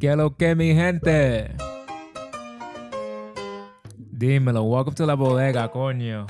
¿Qué lo que mi gente? Dímelo, welcome to la bodega, coño.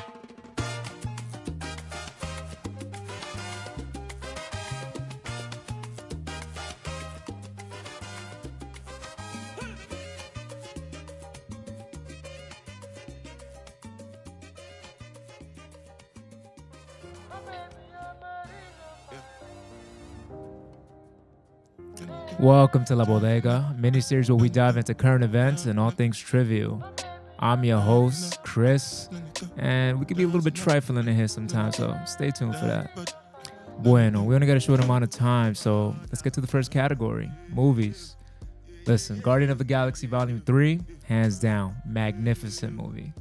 Welcome to La Bodega, a mini-series where we dive into current events and all things trivial. I'm your host, Chris, and we can be a little bit trifling in here sometimes, so stay tuned for that. Bueno, we only got a short amount of time, so let's get to the first category, movies. Listen, Guardian of the Galaxy Volume 3, hands down, magnificent movie.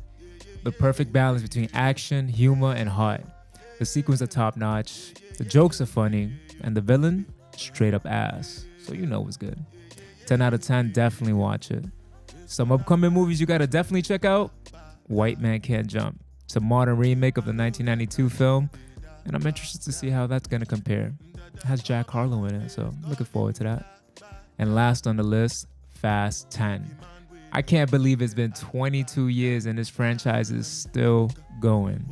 The perfect balance between action, humor, and heart. The sequence are top-notch, the jokes are funny, and the villain, straight up ass. So you know it's good. 10 out of 10, definitely watch it. Some upcoming movies you gotta definitely check out. White Man Can't Jump. It's a modern remake of the 1992 film, and I'm interested to see how that's gonna compare. It has Jack Harlow in it, so looking forward to that. And last on the list, Fast 10. I can't believe it's been 22 years and this franchise is still going.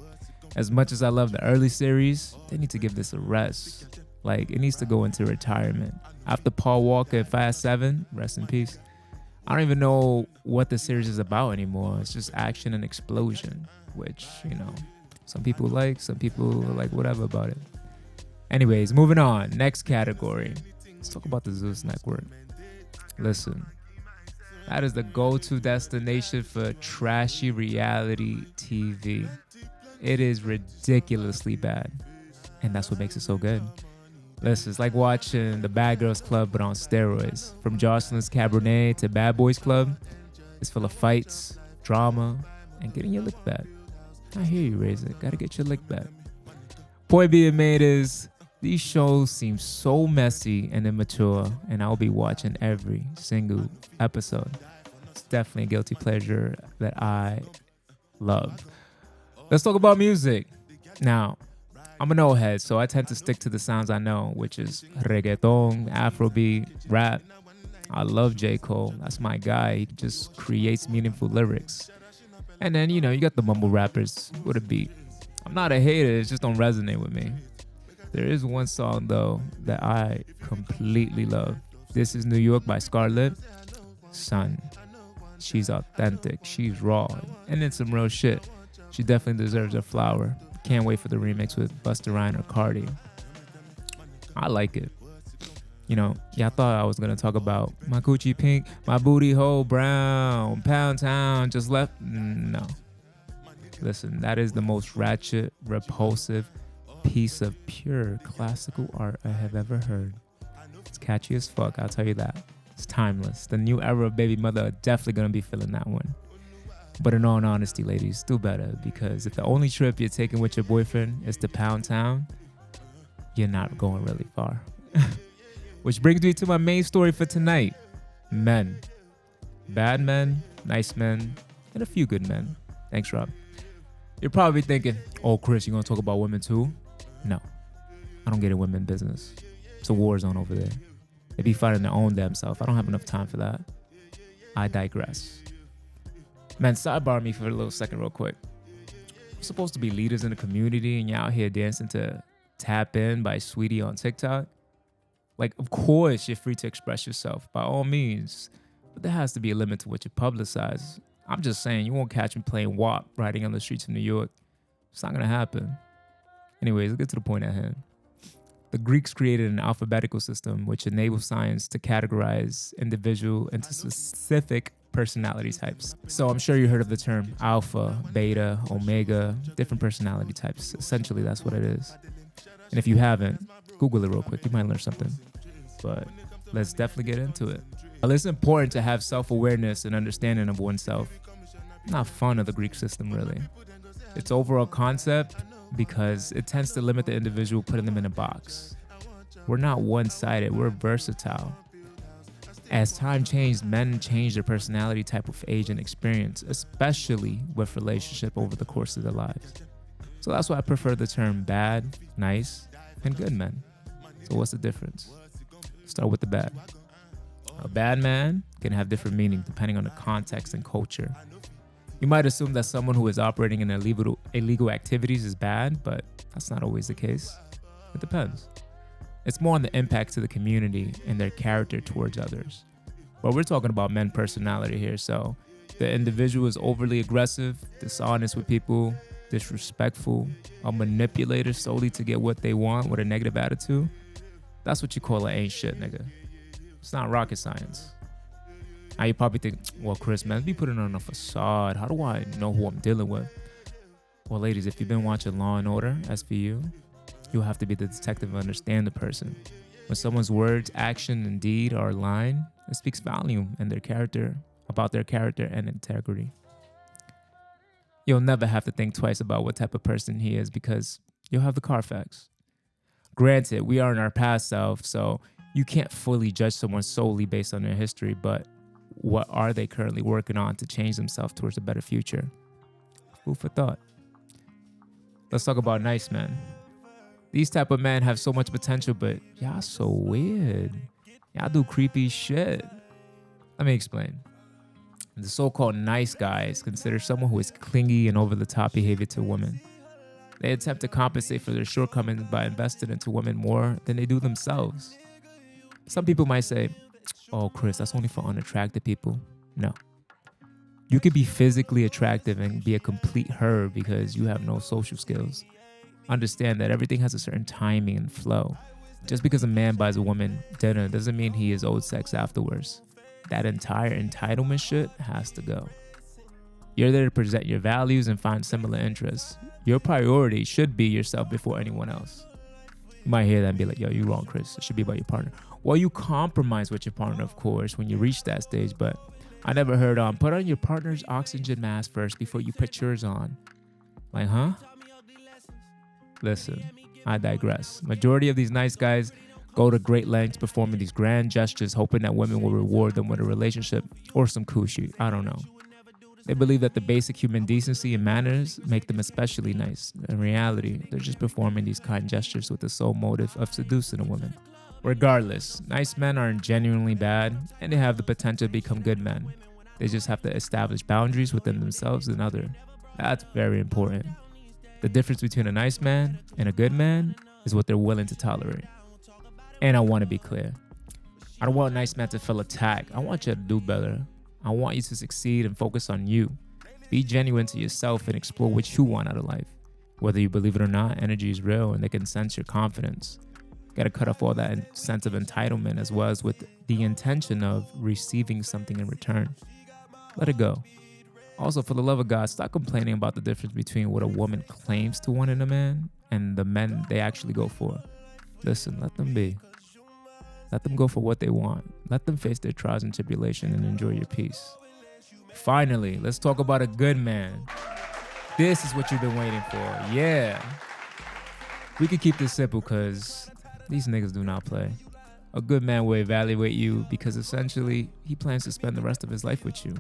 As much as I love the early series, they need to give this a rest. Like, it needs to go into retirement. After Paul Walker and Fast 7, rest in peace, I don't even know what the series is about anymore. It's just action and explosion, which, you know, some people like, some people are like whatever about it. Anyways, moving on. Next category. Let's talk about the Zeus Network. Listen, that is the go-to destination for trashy reality TV. It is ridiculously bad, and that's what makes it so good. Listen, it's like watching the Bad Girls Club, but on steroids. From Jocelyn's Cabernet to Bad Boys Club, it's full of fights, drama, and getting your lick back. I hear you, Razor. Gotta get your lick back. Point being made is, these shows seem so messy and immature, and I'll be watching every single episode. It's definitely a guilty pleasure that I love. Let's talk about music. Now, I'm an old head, so I tend to stick to the sounds I know, which is reggaeton, Afrobeat, rap. I love J. Cole. That's my guy. He just creates meaningful lyrics. And then, you know, you got the mumble rappers with a beat. I'm not a hater, it just don't resonate with me. There is one song, though, that I completely love. This is New York by Scarlett. Son, she's authentic, she's raw, and it's some real shit. She definitely deserves a flower. Can't wait for the remix with Busta Rhymes or Cardi. I like it. You know, yeah, I thought I was going to talk about my coochie pink, my booty hole brown, Pound Town just left. No. Listen, that is the most ratchet, repulsive piece of pure classical art I have ever heard. It's catchy as fuck, I'll tell you that. It's timeless. The new era of Baby Mother are definitely going to be feeling that one. But in all honesty, ladies, do better, because if the only trip you're taking with your boyfriend is to Pound Town, you're not going really far. Which brings me to my main story for tonight. Men. Bad men, nice men, and a few good men. Thanks, Rob. You're probably thinking, oh, Chris, you're going to talk about women too? No. I don't get in women business. It's a war zone over there. They be fighting their own damn self. I don't have enough time for that. I digress. Man, sidebar me for a little second real quick. We're supposed to be leaders in the community, and you're out here dancing to Tap In by Sweetie on TikTok. Like, of course, you're free to express yourself, by all means. But there has to be a limit to what you publicize. I'm just saying, you won't catch me playing WAP riding on the streets of New York. It's not going to happen. Anyways, let's get to the point at hand. The Greeks created an alphabetical system which enables science to categorize individual into specific personality types. So I'm sure you heard of the term alpha, beta, omega, different personality types. Essentially, that's what it is. And if you haven't, Google it real quick. You might learn something. But let's definitely get into it. Well, it's important to have self-awareness and understanding of oneself. Not fun of the Greek system, really. Its overall concept, because it tends to limit the individual, putting them in a box. We're not one-sided, we're versatile. As time changed, men changed their personality type with age and experience, especially with relationship over the course of their lives. So that's why I prefer the term bad, nice, and good men. So what's the difference? Start with the bad. A bad man can have different meaning depending on the context and culture. You might assume that someone who is operating in illegal activities is bad, but that's not always the case. It depends. It's more on the impact to the community and their character towards others. But we're talking about men personality here, so the individual is overly aggressive, dishonest with people, disrespectful, a manipulator solely to get what they want with a negative attitude. That's what you call ain't shit, nigga. It's not rocket science. Now you probably think, well, Chris, man, be putting on a facade. How do I know who I'm dealing with? Well, ladies, if you've been watching Law and Order, SVU, you'll have to be the detective and understand the person. When someone's words, action, and deed are aligned, it speaks volume and about their character and integrity. You'll never have to think twice about what type of person he is because you'll have the Carfax. Granted, we are in our past self, so you can't fully judge someone solely based on their history, but what are they currently working on to change themselves towards a better future? Food for thought. Let's talk about nice men. These type of men have so much potential, but y'all so weird. Y'all do creepy shit. Let me explain. The so-called nice guy is considered someone who is clingy and over-the-top behavior to women. They attempt to compensate for their shortcomings by investing into women more than they do themselves. Some people might say, oh, Chris, that's only for unattractive people. No. You could be physically attractive and be a complete herb because you have no social skills. Understand that everything has a certain timing and flow. Just because a man buys a woman dinner doesn't mean he is owed sex afterwards. That entire entitlement shit has to go. You're there to present your values and find similar interests. Your priority should be yourself before anyone else. You might hear that and be like, yo, you wrong, Chris. It should be about your partner. Well, you compromise with your partner, of course, when you reach that stage, but I never heard put on your partner's oxygen mask first before you put yours on. Like, huh? Listen, I digress. Majority of these nice guys go to great lengths performing these grand gestures, hoping that women will reward them with a relationship or some coochie. I don't know. They believe that the basic human decency and manners make them especially nice. In reality, they're just performing these kind gestures with the sole motive of seducing a woman. Regardless, nice men aren't genuinely bad, and they have the potential to become good men. They just have to establish boundaries within themselves and others. That's very important. The difference between a nice man and a good man is what they're willing to tolerate. And I want to be clear. I don't want a nice man to feel attacked. I want you to do better. I want you to succeed and focus on you. Be genuine to yourself and explore what you want out of life. Whether you believe it or not, energy is real and they can sense your confidence. Got to cut off all that sense of entitlement as well as with the intention of receiving something in return. Let it go. Also, for the love of God, stop complaining about the difference between what a woman claims to want in a man and the men they actually go for. Listen, let them be. Let them go for what they want. Let them face their trials and tribulation and enjoy your peace. Finally, let's talk about a good man. This is what you've been waiting for. Yeah. We could keep this simple because these niggas do not play. A good man will evaluate you because essentially he plans to spend the rest of his life with you.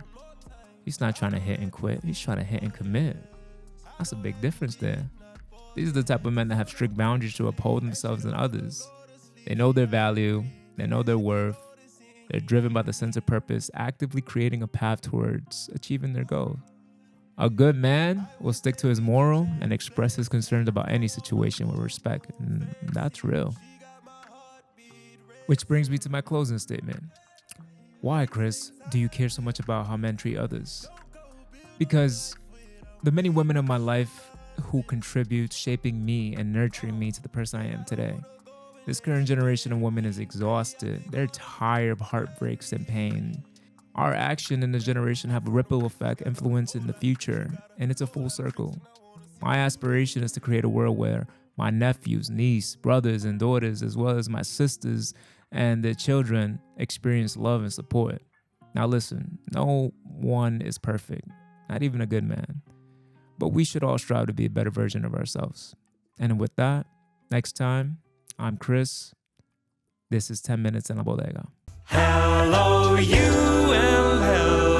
He's not trying to hit and quit. He's trying to hit and commit. That's a big difference there. These are the type of men that have strict boundaries to uphold themselves and others. They know their value. They know their worth. They're driven by the sense of purpose, actively creating a path towards achieving their goal. A good man will stick to his moral and express his concerns about any situation with respect. And that's real. Which brings me to my closing statement. Why, Chris, do you care so much about how men treat others? Because the many women in my life who contribute shaping me and nurturing me to the person I am today. This current generation of women is exhausted. They're tired of heartbreaks and pain. Our action in this generation have a ripple effect influence in the future, and it's a full circle. My aspiration is to create a world where my nephews, niece, brothers, and daughters, as well as my sisters and their children experience love and support. Now listen, no one is perfect, not even a good man. But we should all strive to be a better version of ourselves. And with that, next time, I'm Chris. This is 10 Minutes in La Bodega. Hello, you and hello.